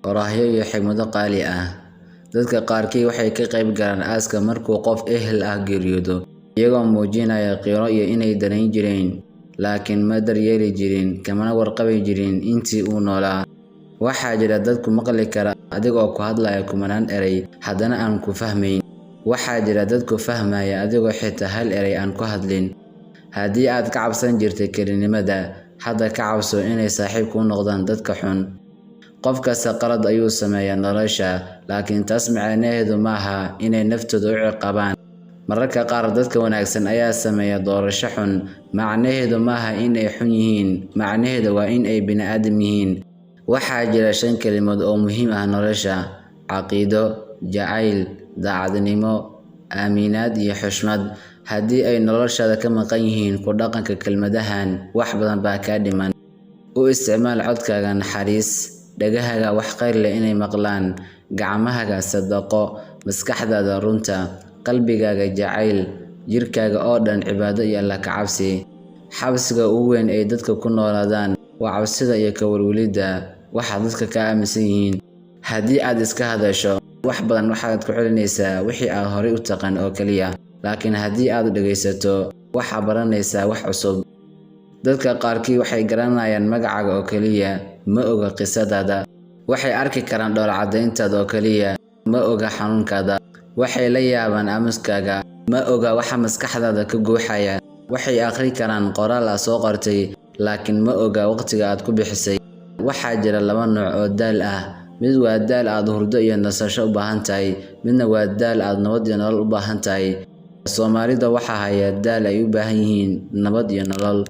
oraahyo iyo xigmado qaali ah. Dadka qaarkii waxay ka qayb galaan aaska markuu qof ehel ah geeriyoodo, iyagoo muujinaya qiiro iyo inay dareyn jireen, laakiin ma daryeeli jirin, kamana warqabi jirin intii uu noolaa. Waxaa jira dad ku maqli kara adigoo ku hadlaya kumanaan eray, haddana aan ku fahmayn. Waxaa jira dad ku fahmaya adigoo xitaa hal eray aan ku hadlin. Haddii aad ka cabsan jirtay kelinimada, hadda ka cabso inay saaxiib kuu noqdaan dadka xun. Qof kasta qalad ayuu sameeyaa nolosha, laakiin taas macnaheedu maaha inay naftooda u ciqaabaan. Mararka qaar dadka wanaagsan ayaa sameeya doorasho xun, macnaheedu maaha inay xun yihiin, macnaheedu waa in ay bini'aadam yihiin. Waxaa jira 5 kelimood oo muhiim ah nolosha: caqiido, jacayl, daacadnimo, aaminaad iyo xushmad. Haddii ay noloshaada ka maqan yihiin ku dhaqanka kelmadahan, wax badan baa kaa dhiman. U isticmaal codkaaga naxariis, dhagahaaga wax khayr leh inay maqlaan, gacmahaaga sadaqo, maskaxdaada runta, qalbigaaga jacayl, jirkaaga oo dhan cibaado iyo Alla ka cabsi. Xabsiga ugu weyn ee dadka ku noolaadaan waa cabsida iyo ka walwalida waxa dadka ka aaminsan yihiin. Haddii aad iska hadasho, wax badan waxaad ku celinaysaa wixii aad horay u taqaan oo kaliya, laakiin haddii aad dhagaysato, waxaad baranaysaa wax cusub. Dadka qaarkii waxay garanayaan magacaaga oo kaliya, ma oga qisadaada. Waxay arki karaan dhoola caddayntaada oo kaliya, ma oga xanuunkaada. Waxay la yaabaan aamuskaaga, ma oga waxa maskaxdaada ka guuxaya. Waxay akhri karaan qoraal aad soo qortay, laakiin ma oga waqtiga aad ku bixisay. Waxaa jira 2 nooc oo daal ah. Mid waa daal aad hurdo iyo nasasho u baahan tahay, midna waa daal aad nabad iyo nolol u baahan tahay. Soomaalida waxaa haya daal ay u baahan yihiin nabad iyo nolol.